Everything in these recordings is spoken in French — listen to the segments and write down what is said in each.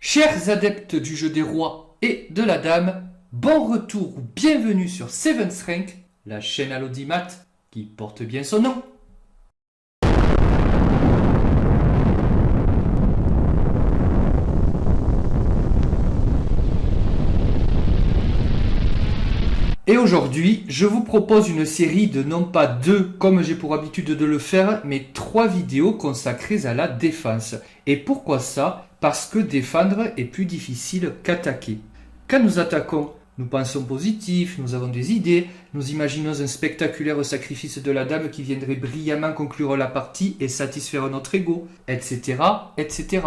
Chers adeptes du jeu des rois et de la dame, bon retour ou bienvenue sur Seventh Rank, la chaîne à l'audimat qui porte bien son nom. Et aujourd'hui, je vous propose une série de non pas deux, comme j'ai pour habitude de le faire, mais 3 vidéos consacrées à la défense. Et pourquoi ça? Parce que défendre est plus difficile qu'attaquer. Quand nous attaquons, nous pensons positif, nous avons des idées, nous imaginons un spectaculaire sacrifice de la dame qui viendrait brillamment conclure la partie et satisfaire notre ego, etc., etc.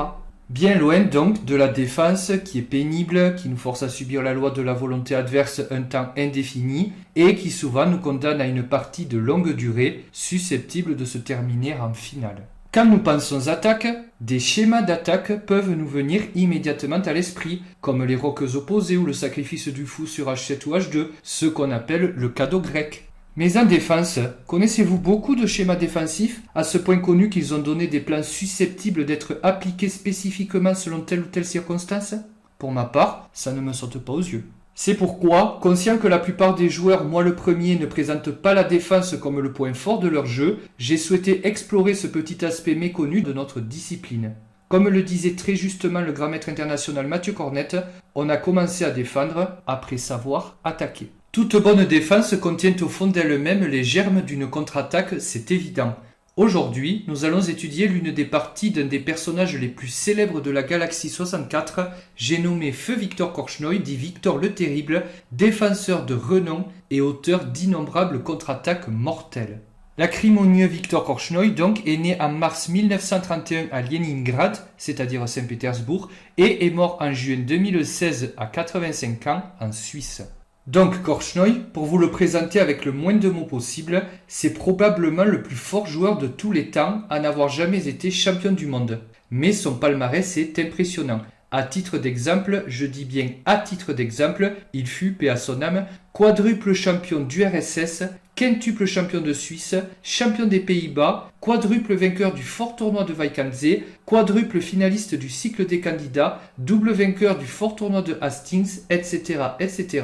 Bien loin donc de la défense qui est pénible, qui nous force à subir la loi de la volonté adverse un temps indéfini et qui souvent nous condamne à une partie de longue durée susceptible de se terminer en finale. Quand nous pensons attaque, des schémas d'attaque peuvent nous venir immédiatement à l'esprit, comme les rocs opposés ou le sacrifice du fou sur H7 ou H2, ce qu'on appelle le cadeau grec. Mais en défense, connaissez-vous beaucoup de schémas défensifs, à ce point connus qu'ils ont donné des plans susceptibles d'être appliqués spécifiquement selon telle ou telle circonstance? Pour ma part, ça ne me saute pas aux yeux. C'est pourquoi, conscient que la plupart des joueurs, moi le premier, ne présentent pas la défense comme le point fort de leur jeu, j'ai souhaité explorer ce petit aspect méconnu de notre discipline. Comme le disait très justement le grand maître international Mathieu Cornette, on a commencé à défendre après savoir attaquer. Toute bonne défense contient au fond d'elle-même les germes d'une contre-attaque, c'est évident. Aujourd'hui, nous allons étudier l'une des parties d'un des personnages les plus célèbres de la Galaxie 64, j'ai nommé Feu Victor Korchnoi, dit Victor le Terrible, défenseur de renom et auteur d'innombrables contre-attaques mortelles. L'acrimonieux Victor Korchnoi donc est né en mars 1931 à Leningrad, c'est-à-dire Saint-Pétersbourg, et est mort en juin 2016 à 85 ans en Suisse. Donc Korchnoi, pour vous le présenter avec le moins de mots possible, c'est probablement le plus fort joueur de tous les temps à n'avoir jamais été champion du monde. Mais son palmarès est impressionnant. À titre d'exemple, je dis bien à titre d'exemple, il fut, paix à son âme, quadruple champion du RSS, quintuple champion de Suisse, champion des Pays-Bas, quadruple vainqueur du fort tournoi de Vaikanze, quadruple finaliste du cycle des candidats, double vainqueur du fort tournoi de Hastings, etc., etc.,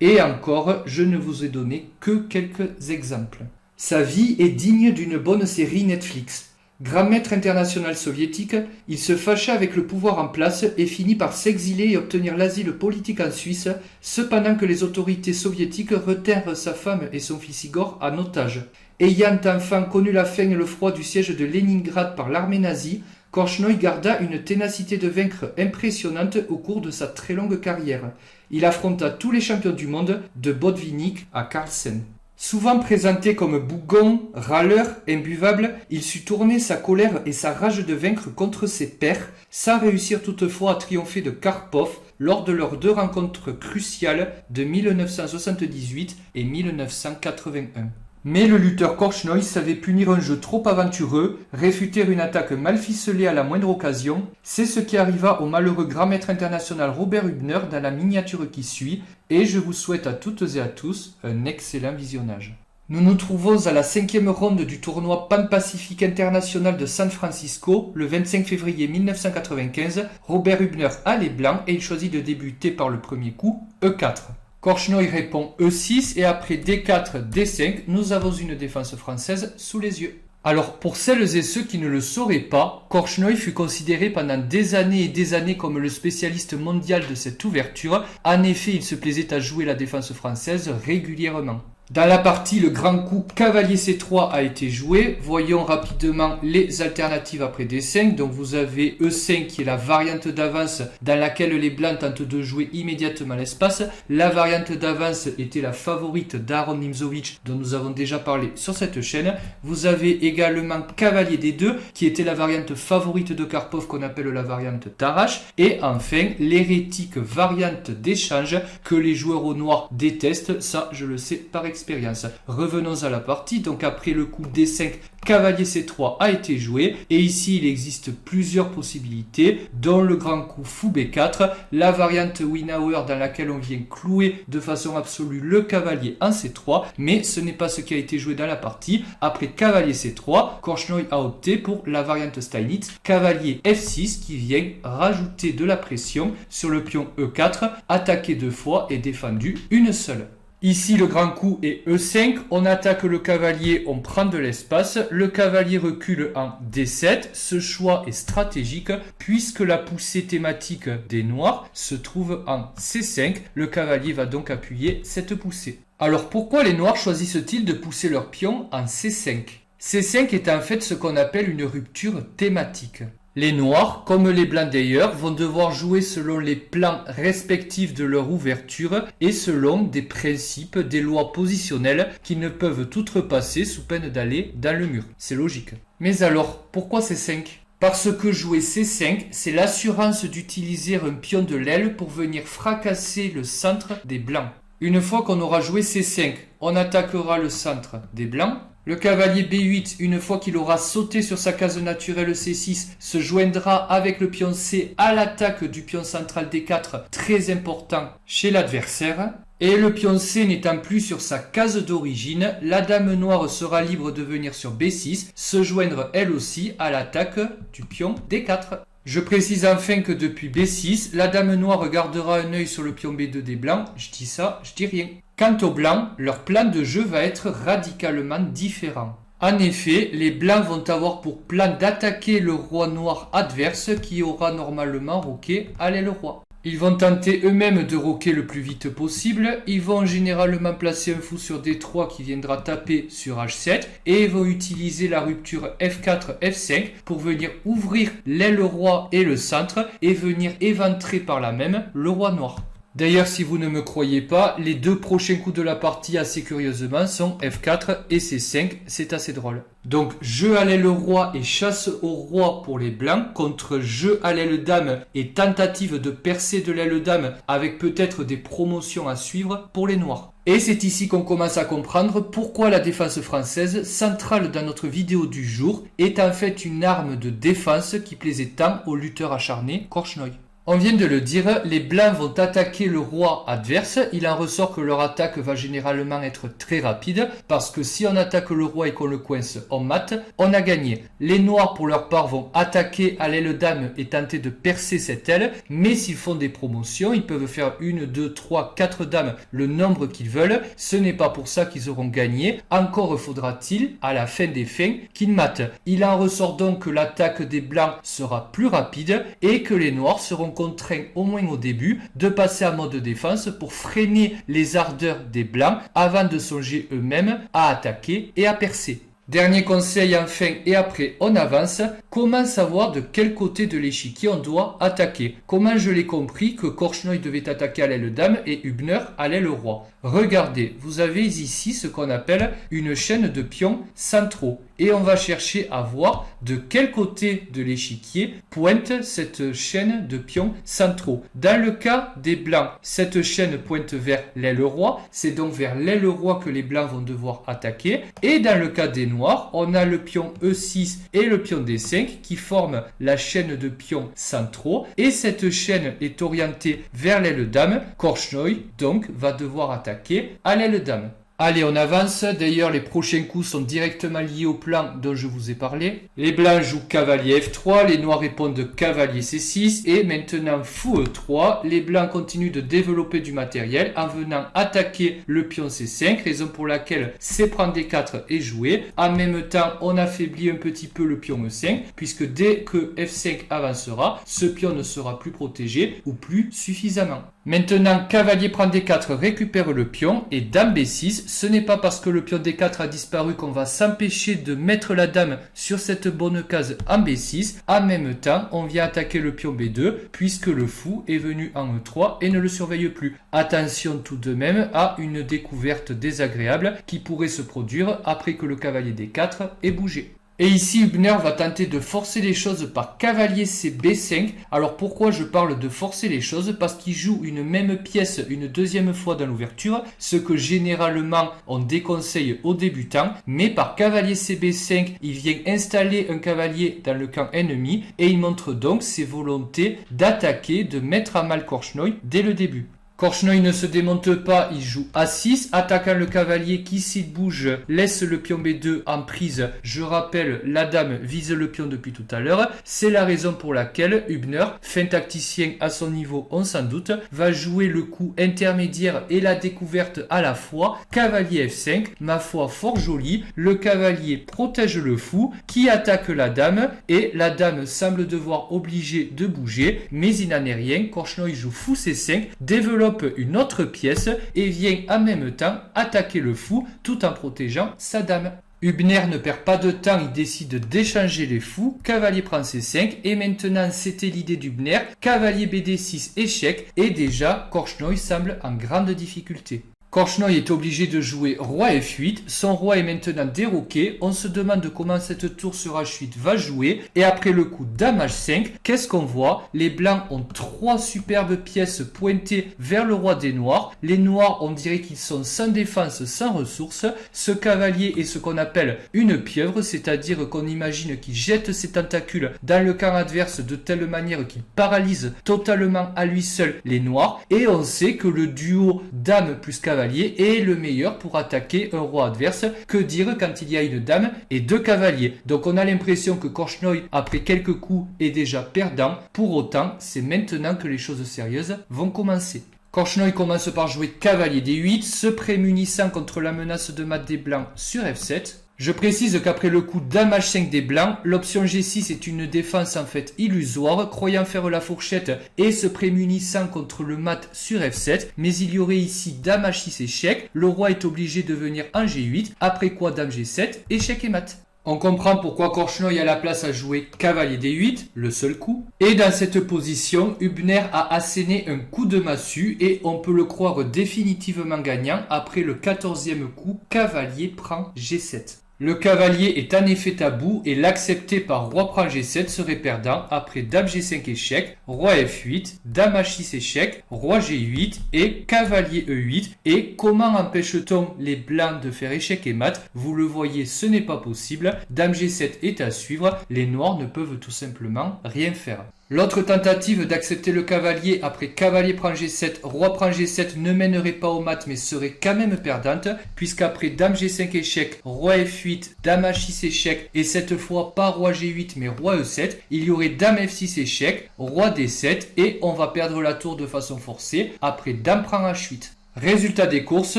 et encore, je ne vous ai donné que quelques exemples. Sa vie est digne d'une bonne série Netflix. Grand maître international soviétique, il se fâcha avec le pouvoir en place et finit par s'exiler et obtenir l'asile politique en Suisse, cependant que les autorités soviétiques retinrent sa femme et son fils Igor en otage. Ayant enfin connu la faim et le froid du siège de Leningrad par l'armée nazie, Korchnoi garda une ténacité de vaincre impressionnante au cours de sa très longue carrière. Il affronta tous les champions du monde, de Botvinnik à Carlsen. Souvent présenté comme bougon, râleur, imbuvable, il sut tourner sa colère et sa rage de vaincre contre ses pairs, sans réussir toutefois à triompher de Karpov lors de leurs 2 rencontres cruciales de 1978 et 1981. Mais le lutteur Korchnoi savait punir un jeu trop aventureux, réfuter une attaque mal ficelée à la moindre occasion. C'est ce qui arriva au malheureux grand maître international Robert Hübner dans la miniature qui suit, et je vous souhaite à toutes et à tous un excellent visionnage. Nous nous trouvons à la 5e ronde du tournoi Pan-Pacifique International de San Francisco, le 25 février 1995. Robert Hübner a les blancs et il choisit de débuter par le premier coup, E4. Korchnoi répond E6 et après D4, D5, nous avons une défense française sous les yeux. Alors pour celles et ceux qui ne le sauraient pas, Korchnoi fut considéré pendant des années et des années comme le spécialiste mondial de cette ouverture. En effet, il se plaisait à jouer la défense française régulièrement. Dans la partie, le grand coup cavalier C3 a été joué. Voyons rapidement les alternatives après D5. Donc vous avez E5 qui est la variante d'avance dans laquelle les blancs tentent de jouer immédiatement l'espace. La variante d'avance était la favorite d'Aaron Nimzowitsch dont nous avons déjà parlé sur cette chaîne. Vous avez également cavalier D2 qui était la variante favorite de Karpov qu'on appelle la variante Tarrasch. Et enfin l'hérétique variante d'échange que les joueurs au noir détestent. Ça je le sais par expérience. l'expérience. Revenons à la partie, donc après le coup D5, cavalier C3 a été joué, et ici il existe plusieurs possibilités, dont le grand coup fou B4, la variante Winauer dans laquelle on vient clouer de façon absolue le cavalier en C3, mais ce n'est pas ce qui a été joué dans la partie. Après cavalier C3, Korchnoi a opté pour la variante Steinitz, cavalier F6 qui vient rajouter de la pression sur le pion E4, attaqué 2 fois et défendu une seule. Ici, le grand coup est E5, on attaque le cavalier, on prend de l'espace, le cavalier recule en D7, ce choix est stratégique puisque la poussée thématique des noirs se trouve en C5, le cavalier va donc appuyer cette poussée. Alors pourquoi les noirs choisissent-ils de pousser leur pion en C5 ? C5 est en fait ce qu'on appelle une rupture thématique. Les noirs, comme les blancs d'ailleurs, vont devoir jouer selon les plans respectifs de leur ouverture et selon des principes, des lois positionnelles qui ne peuvent outrepasser sous peine d'aller dans le mur. C'est logique. Mais alors, pourquoi C5 ? Parce que jouer C5, c'est l'assurance d'utiliser un pion de l'aile pour venir fracasser le centre des blancs. Une fois qu'on aura joué C5, on attaquera le centre des blancs. Le cavalier B8, une fois qu'il aura sauté sur sa case naturelle C6, se joindra avec le pion C à l'attaque du pion central D4, très important chez l'adversaire. Et le pion C n'étant plus sur sa case d'origine, la dame noire sera libre de venir sur B6, se joindre elle aussi à l'attaque du pion D4. Je précise enfin que depuis B6, la dame noire gardera un œil sur le pion B2 des blancs. Je dis ça, je dis rien. Quant aux blancs, leur plan de jeu va être radicalement différent. En effet, les blancs vont avoir pour plan d'attaquer le roi noir adverse qui aura normalement roqué à l'aile roi. Ils vont tenter eux-mêmes de roquer le plus vite possible, ils vont généralement placer un fou sur D3 qui viendra taper sur H7 et ils vont utiliser la rupture F4, F5 pour venir ouvrir l'aile roi et le centre et venir éventrer par là même le roi noir. D'ailleurs, si vous ne me croyez pas, les deux prochains coups de la partie assez curieusement sont F4 et C5, c'est assez drôle. Donc jeu à l'aile roi et chasse au roi pour les blancs contre jeu à l'aile dame et tentative de percer de l'aile dame avec peut-être des promotions à suivre pour les noirs. Et c'est ici qu'on commence à comprendre pourquoi la défense française, centrale dans notre vidéo du jour, est en fait une arme de défense qui plaisait tant au lutteur acharné Korchnoi. On vient de le dire, les blancs vont attaquer le roi adverse. Il en ressort que leur attaque va généralement être très rapide parce que si on attaque le roi et qu'on le coince, on mate, on a gagné. Les noirs pour leur part vont attaquer à l'aile dame et tenter de percer cette aile, mais s'ils font des promotions, ils peuvent faire 1, 2, 3, 4 dames, le nombre qu'ils veulent. Ce n'est pas pour ça qu'ils auront gagné. Encore faudra-t-il, à la fin des fins, qu'ils matent. Il en ressort donc que l'attaque des blancs sera plus rapide et que les noirs seront contraints, au moins au début, de passer en mode défense pour freiner les ardeurs des blancs avant de songer eux-mêmes à attaquer et à percer. Dernier conseil enfin et après on avance, comment savoir de quel côté de l'échiquier on doit attaquer? Comment je l'ai compris que Korchnoi devait attaquer à l'aile dame et Hübner à l'aile roi? Regardez, vous avez ici ce qu'on appelle une chaîne de pions centraux et on va chercher à voir de quel côté de l'échiquier pointe cette chaîne de pions centraux. Dans le cas des blancs, cette chaîne pointe vers l'aile roi, c'est donc vers l'aile roi que les blancs vont devoir attaquer, et dans le cas des noirs, on a le pion E6 et le pion D5 qui forment la chaîne de pions centraux et cette chaîne est orientée vers l'aile dame. Korchnoi donc va devoir attaquer à l'aile dame. Allez, on avance. D'ailleurs, les prochains coups sont directement liés au plan dont je vous ai parlé. Les blancs jouent cavalier F3, les noirs répondent cavalier C6 et maintenant fou E3. Les blancs continuent de développer du matériel en venant attaquer le pion C5, raison pour laquelle C prend D4 est joué. En même temps, on affaiblit un petit peu le pion E5 puisque dès que F5 avancera, ce pion ne sera plus protégé ou plus suffisamment. Maintenant, cavalier prend D4 récupère le pion et dame B6. Ce n'est pas parce que le pion D4 a disparu qu'on va s'empêcher de mettre la dame sur cette bonne case en B6. En même temps, on vient attaquer le pion B2 puisque le fou est venu en E3 et ne le surveille plus. Attention tout de même à une découverte désagréable qui pourrait se produire après que le cavalier D4 ait bougé. Et ici, Hübner va tenter de forcer les choses par cavalier CB5. Alors pourquoi je parle de forcer les choses? Parce qu'il joue une même pièce une deuxième fois dans l'ouverture, ce que généralement on déconseille aux débutants. Mais par cavalier CB5, il vient installer un cavalier dans le camp ennemi et il montre donc ses volontés d'attaquer, de mettre à mal Korchnoi dès le début. Korchnoi ne se démonte pas, il joue A6, attaquant le cavalier qui s'il bouge laisse le pion B2 en prise. Je rappelle, la dame vise le pion depuis tout à l'heure. C'est la raison pour laquelle Hübner, fin tacticien à son niveau on s'en doute, va jouer le coup intermédiaire et la découverte à la fois. Cavalier F5, ma foi fort joli, le cavalier protège le fou qui attaque la dame et la dame semble devoir obligée de bouger, mais il n'en est rien. Korchnoi joue fou C5, développe une autre pièce et vient en même temps attaquer le fou tout en protégeant sa dame. Hübner ne perd pas de temps, il décide d'échanger les fous, cavalier prend C5 et maintenant c'était l'idée d'Hübner, cavalier BD6 échec et déjà Korchnoi semble en grande difficulté. Korchnoi est obligé de jouer roi F8, son roi est maintenant déroqué, on se demande comment cette tour sur H8 va jouer, et après le coup dame H5, qu'est-ce qu'on voit? Les blancs ont trois superbes pièces pointées vers le roi des noirs, les noirs on dirait qu'ils sont sans défense, sans ressources, ce cavalier est ce qu'on appelle une pieuvre, c'est-à-dire qu'on imagine qu'il jette ses tentacules dans le camp adverse de telle manière qu'il paralyse totalement à lui seul les noirs, et on sait que le duo dame plus cavalier est le meilleur pour attaquer un roi adverse. Que dire quand il y a une dame et deux cavaliers? Donc on a l'impression que Korchnoi après quelques coups est déjà perdant. Pour autant, c'est maintenant que les choses sérieuses vont commencer. Korchnoi commence par jouer cavalier D8, se prémunissant contre la menace de mat des blancs sur F7. Je précise qu'après le coup dame H5 des blancs, l'option G6 est une défense en fait illusoire, croyant faire la fourchette et se prémunissant contre le mat sur F7, mais il y aurait ici dame H6 échec, le roi est obligé de venir en G8, après quoi dame G7, échec et mat. On comprend pourquoi Korchnoi a la place à jouer cavalier D8, le seul coup. Et dans cette position, Hübner a asséné un coup de massue et on peut le croire définitivement gagnant après le 14e coup, cavalier prend G7. Le cavalier est en effet tabou et l'accepter par roi prend G7 serait perdant après dame G5 échec, roi F8, dame H6 échec, roi G8 et cavalier E8. Et comment empêche-t-on les blancs de faire échec et mat? Vous le voyez, ce n'est pas possible. Dame G7 est à suivre, les noirs ne peuvent tout simplement rien faire. L'autre tentative d'accepter le cavalier après cavalier prend G7, roi prend G7 ne mènerait pas au mat mais serait quand même perdante, puisqu'après dame G5 échec, roi F8, dame H6 échec, et cette fois pas roi G8 mais roi E7, il y aurait dame F6 échec, roi D7, et on va perdre la tour de façon forcée après dame prend H8. Résultat des courses,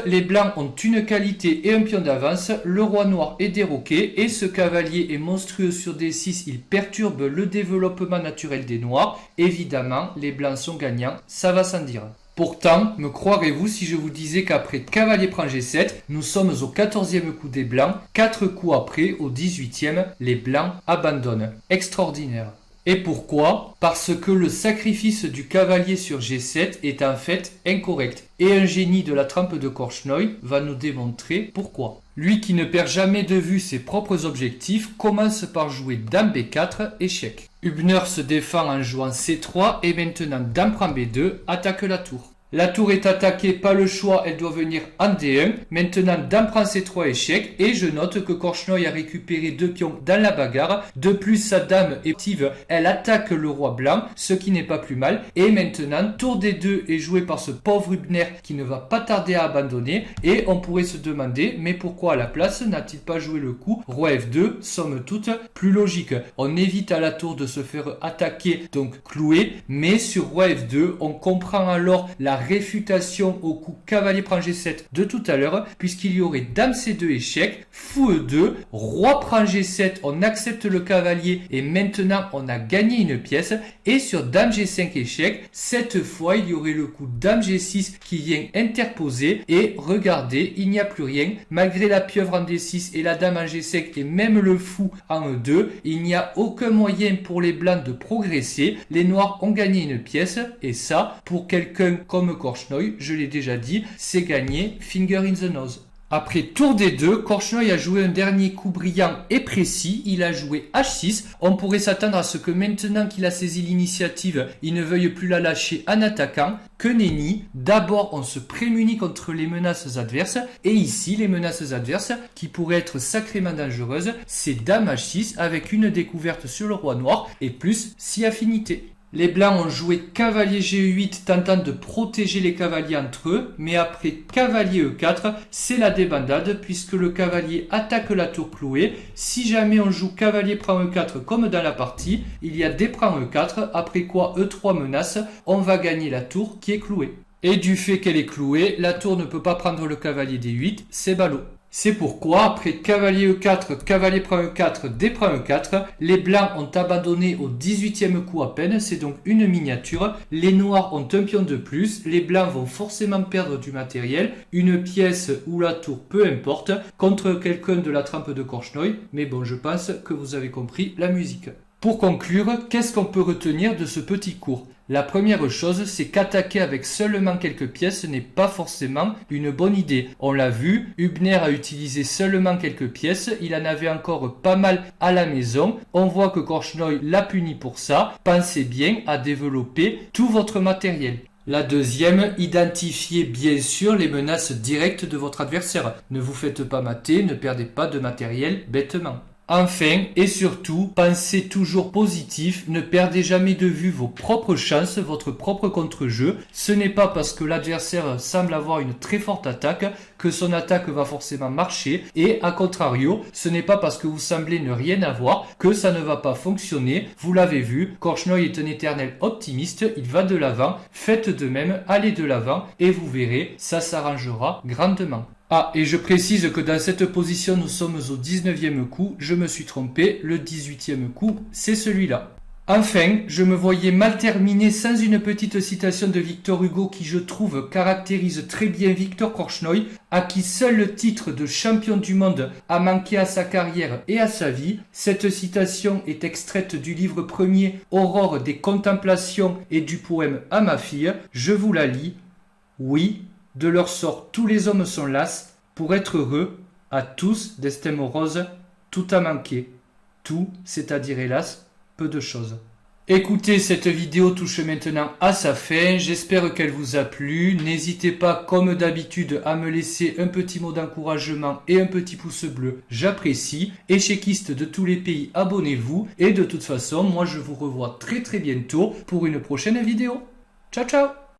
les blancs ont une qualité et un pion d'avance, le roi noir est déroqué et ce cavalier est monstrueux sur D6, il perturbe le développement naturel des noirs. Évidemment, les blancs sont gagnants, ça va sans dire. Pourtant, me croirez-vous si je vous disais qu'après cavalier prend G7, nous sommes au 14e coup des blancs, 4 coups après, au 18e, les blancs abandonnent. Extraordinaire. Et pourquoi? Parce que le sacrifice du cavalier sur G7 est en fait incorrect. Et un génie de la trempe de Korchnoi va nous démontrer pourquoi. Lui qui ne perd jamais de vue ses propres objectifs commence par jouer dame B4, échec. Hübner se défend en jouant C3 et maintenant dame prend B2, attaque la tour. La tour est attaquée, pas le choix, elle doit venir en D1. Maintenant, dame prend C3 échec. Et je note que Korchnoi a récupéré 2 pions dans la bagarre. De plus, sa dame est active, elle attaque le roi blanc, ce qui n'est pas plus mal. Et maintenant, tour D2 est joué par ce pauvre Hübner qui ne va pas tarder à abandonner. Et on pourrait se demander, mais pourquoi à la place n'a-t-il pas joué le coup roi F2, somme toute, plus logique. On évite à la tour de se faire attaquer, donc clouer. Mais sur roi F2, on comprend alors la réfutation au coup cavalier prend G7 de tout à l'heure, puisqu'il y aurait dame C2 échec, fou E2, roi prend G7, on accepte le cavalier et maintenant on a gagné une pièce. Et sur dame G5 échec, cette fois il y aurait le coup dame G6 qui vient interposer et regardez, il n'y a plus rien, malgré la pieuvre en D6 et la dame en G5 et même le fou en E2, il n'y a aucun moyen pour les blancs de progresser. Les noirs ont gagné une pièce et ça, pour quelqu'un comme Korchnoi, je l'ai déjà dit, c'est gagné finger in the nose. Après tour D2, Korchnoi a joué un dernier coup brillant et précis, il a joué H6. On pourrait s'attendre à ce que maintenant qu'il a saisi l'initiative, il ne veuille plus la lâcher en attaquant. Que nenni, d'abord on se prémunit contre les menaces adverses, et ici les menaces adverses, qui pourraient être sacrément dangereuses, c'est Dame H6 avec une découverte sur le roi noir et plus 6 affinités. Les blancs ont joué cavalier G8 tentant de protéger les cavaliers entre eux, mais après cavalier E4, c'est la débandade puisque le cavalier attaque la tour clouée. Si jamais on joue cavalier prend E4 comme dans la partie, il y a D prend E4, après quoi E3 menace, on va gagner la tour qui est clouée. Et du fait qu'elle est clouée, la tour ne peut pas prendre le cavalier D8, c'est ballot. C'est pourquoi, après cavalier E4, cavalier prend E4, D prend E4, les blancs ont abandonné au 18e coup à peine, c'est donc une miniature. Les noirs ont un pion de plus, les blancs vont forcément perdre du matériel, une pièce ou la tour, peu importe, contre quelqu'un de la trempe de Korchnoi, mais bon, je pense que vous avez compris la musique. Pour conclure, qu'est-ce qu'on peut retenir de ce petit cours ? La première chose, c'est qu'attaquer avec seulement quelques pièces n'est pas forcément une bonne idée. On l'a vu, Hübner a utilisé seulement quelques pièces, il en avait encore pas mal à la maison. On voit que Korchnoi l'a puni pour ça. Pensez bien à développer tout votre matériel. La deuxième, identifiez bien sûr les menaces directes de votre adversaire. Ne vous faites pas mater, ne perdez pas de matériel bêtement. Enfin et surtout, pensez toujours positif, ne perdez jamais de vue vos propres chances, votre propre contre-jeu. Ce n'est pas parce que l'adversaire semble avoir une très forte attaque que son attaque va forcément marcher, et à contrario, ce n'est pas parce que vous semblez ne rien avoir que ça ne va pas fonctionner. Vous l'avez vu, Korchnoi est un éternel optimiste, il va de l'avant, faites de même, allez de l'avant et vous verrez, ça s'arrangera grandement. Ah, et je précise que dans cette position, nous sommes au 19e coup, je me suis trompé, le 18e coup, c'est celui-là. Enfin, je me voyais mal terminer sans une petite citation de Victor Hugo qui, je trouve, caractérise très bien Victor Korchnoi, à qui seul le titre de champion du monde a manqué à sa carrière et à sa vie. Cette citation est extraite du livre premier Aurore des contemplations et du poème à ma fille. Je vous la lis. Oui, de leur sort tous les hommes sont las, pour être heureux, à tous destin morose, tout a manqué. Tout, c'est-à-dire hélas, peu de choses. Écoutez, cette vidéo touche maintenant à sa fin, j'espère qu'elle vous a plu. N'hésitez pas, comme d'habitude, à me laisser un petit mot d'encouragement et un petit pouce bleu, j'apprécie. Échéquistes de tous les pays, abonnez-vous. Et de toute façon, moi je vous revois très bientôt pour une prochaine vidéo. Ciao ciao!